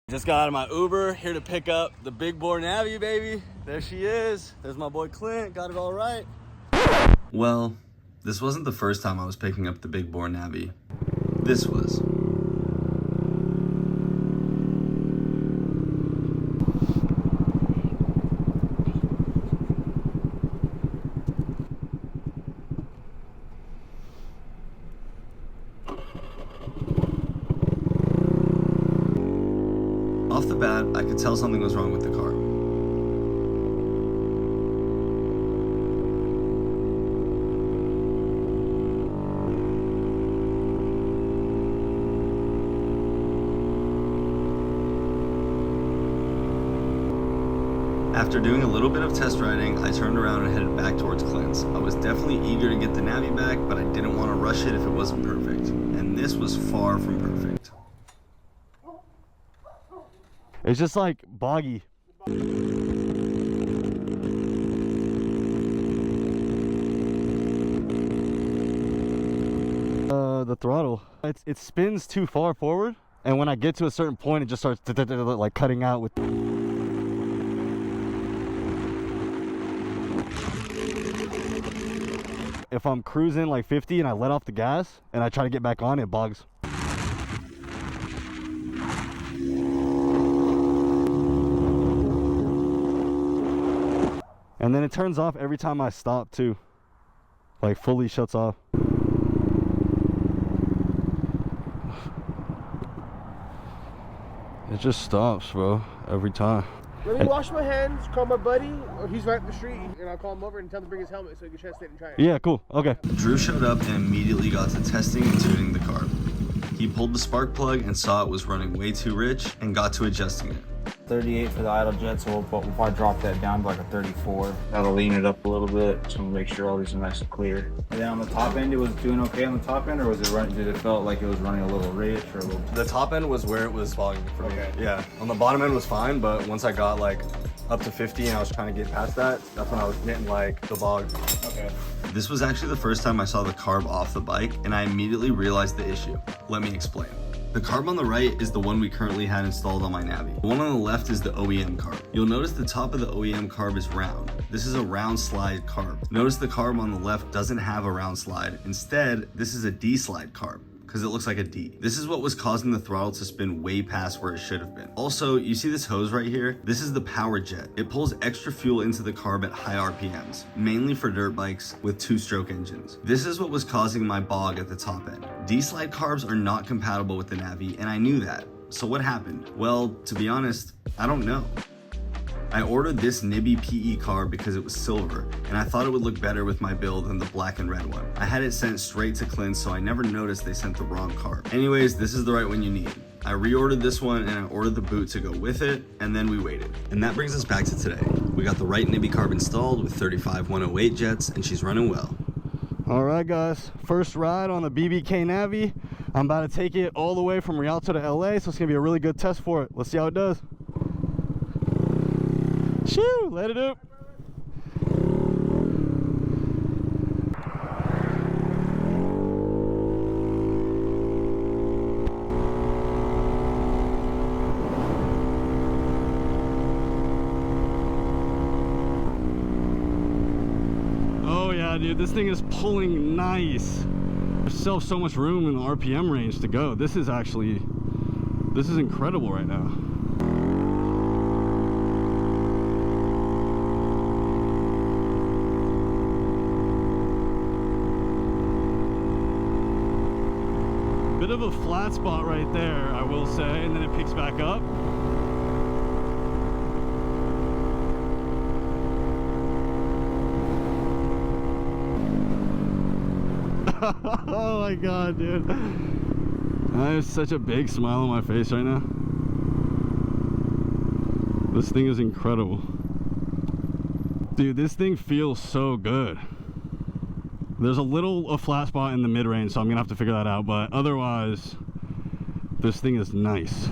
Just got out of my Uber, here to pick up the big bore Navi, baby. There she is. There's my boy Clint, got it all right. Well, this wasn't the first time I was picking up the big bore Navi. This was. Off the bat, I could tell something was wrong with the car. After doing a little bit of test riding, I turned around and headed back towards Clint's. I was definitely eager to get the Navi back, but I didn't want to rush it if it wasn't perfect. And this was far from perfect. It's just like boggy. The throttle, it spins too far forward, and when I get to a certain point, it just starts like cutting out with. If I'm cruising like 50 and I let off the gas and I try to get back on, it bogs. And then it turns off every time I stop too. Like fully shuts off. It just stops, bro, every time. Let me wash my hands, call my buddy, or he's right up the street, and I'll call him over and tell him to bring his helmet so he can test it and try it. Yeah, cool, okay. Drew showed up and immediately got to testing and tuning the car. He pulled the spark plug and saw it was running way too rich and got to adjusting it. 38 for the idle jet, so we'll probably drop that down to like a 34. That'll lean it up a little bit, so we'll make sure all these are nice and clear. And then on the top end, it was doing okay on the top end, or was it running? Did it felt like it was running a little rich or a little? The top end was where it was bogging for me. Okay. Yeah, on the bottom end was fine, but once I got like up to 50 and I was trying to get past that, that's when I was getting like the bog. Okay. This was actually the first time I saw the carb off the bike, and I immediately realized the issue. Let me explain. The carb on the right is the one we currently had installed on my Navi. The one on the left is the OEM carb. You'll notice the top of the OEM carb is round. This is a round slide carb. Notice the carb on the left doesn't have a round slide. Instead, this is a D-slide carb, because it looks like a D. This is what was causing the throttle to spin way past where it should have been. Also, you see this hose right here? This is the power jet. It pulls extra fuel into the carb at high RPMs, mainly for dirt bikes with 2-stroke engines. This is what was causing my bog at the top end. D-slide carbs are not compatible with the Navi, and I knew that. So what happened? Well, to be honest, I don't know. I ordered this Navi PE carb because it was silver, and I thought it would look better with my build than the black and red one. I had it sent straight to Clint, so I never noticed they sent the wrong carb. Anyways, this is the right one you need. I reordered this one and I ordered the boot to go with it, and then we waited. And that brings us back to today. We got the right Navi carb installed with 35-108 jets, and she's running well. All right, guys, first ride on the BBK Navi. I'm about to take it all the way from Rialto to LA, so it's gonna be a really good test for it. Let's see how it does. Shoo, let it up. Oh yeah, dude, this thing is pulling nice. There's still so much room in the RPM range to go. This is incredible right now. Bit of a flat spot right there, I will say, and then it picks back up. Oh my god, dude. I have such a big smile on my face right now. This thing is incredible. Dude, this thing feels so good. There's a flat spot in the mid-range, so I'm gonna have to figure that out, but otherwise this thing is nice.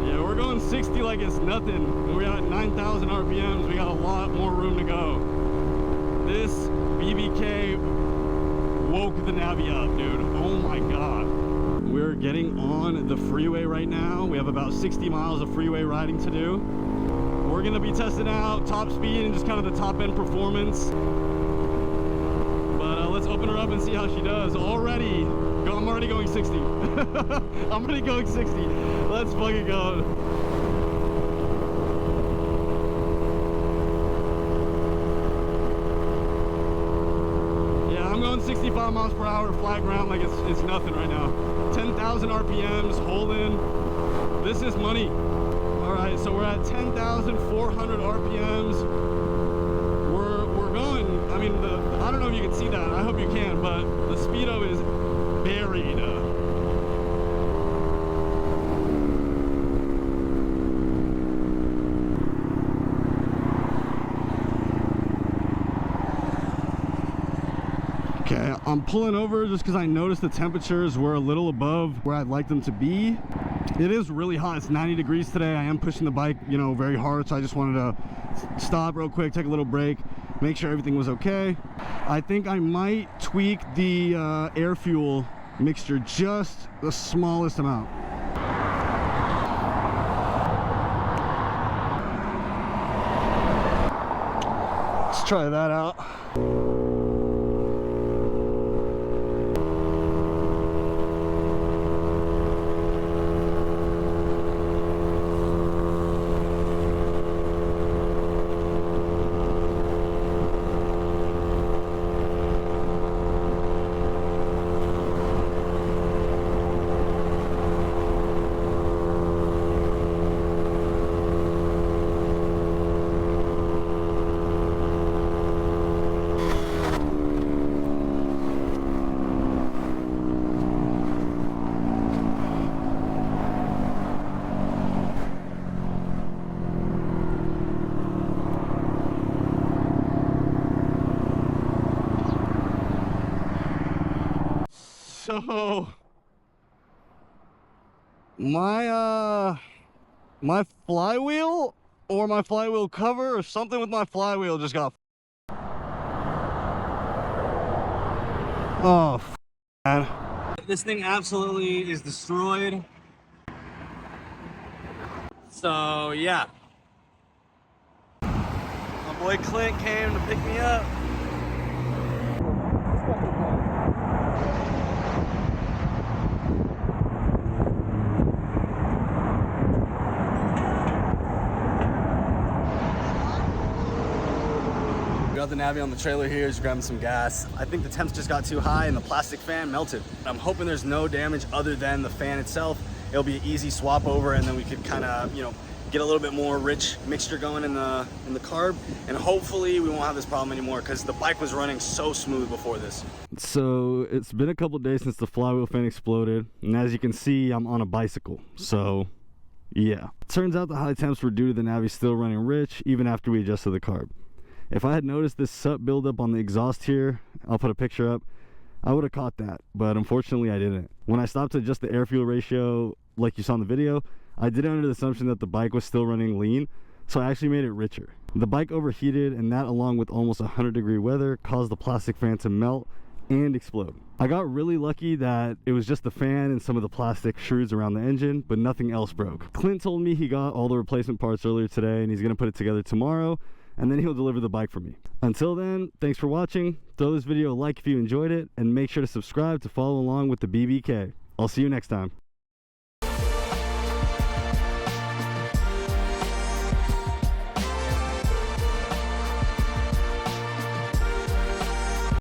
Yeah, we're going 60 like it's nothing. We're at 9,000 RPMs. We got a lot more room to go. This BBK woke the Navi up, dude. Oh my god. we're getting on the freeway right now. We have about 60 miles of freeway riding to do. We're gonna be testing out top speed and just kind of the top end performance. But let's open her up and see how she does. I'm already going 60. I'm already going 60. Let's fucking go. I'm going 65 miles per hour flat ground like it's nothing right now. 10,000 RPMs, hold in. This is money. All right, so we're at 10,400 RPMs. We're going. I mean, I don't know if you can see that. I hope you can, but the speedo is buried. Okay, I'm pulling over just because I noticed the temperatures were a little above where I'd like them to be. It is really hot. It's 90 degrees today. I am pushing the bike, you know, very hard, so I just wanted to stop real quick, take a little break, make sure everything was okay. I think I might tweak the air fuel mixture just the smallest amount. Let's try that out. So my flywheel or my flywheel cover or something with my flywheel just got man. This thing absolutely is destroyed. So yeah, my boy Clint came to pick me up. Got the Navi on the trailer here, just grabbing some gas. I think the temps just got too high and the plastic fan melted. I'm hoping there's no damage other than the fan itself. It'll be an easy swap over, and then we could kind of, you know, get a little bit more rich mixture going in the carb, and hopefully we won't have this problem anymore because the bike was running so smooth before this. So it's been a couple days since the flywheel fan exploded, and as you can see, I'm on a bicycle. So yeah, turns out the high temps were due to the Navi still running rich even after we adjusted the carb. If I had noticed this SUP buildup on the exhaust here, I'll put a picture up, I would have caught that, but unfortunately I didn't. When I stopped to adjust the air fuel ratio, like you saw in the video, I did it under the assumption that the bike was still running lean, so I actually made it richer. The bike overheated, and that along with almost 100-degree weather caused the plastic fan to melt and explode. I got really lucky that it was just the fan and some of the plastic shrews around the engine, but nothing else broke. Clint told me he got all the replacement parts earlier today and he's gonna put it together tomorrow, and then he'll deliver the bike for me. Until then, thanks for watching. Throw this video a like if you enjoyed it, and make sure to subscribe to follow along with the BBK. I'll see you next time.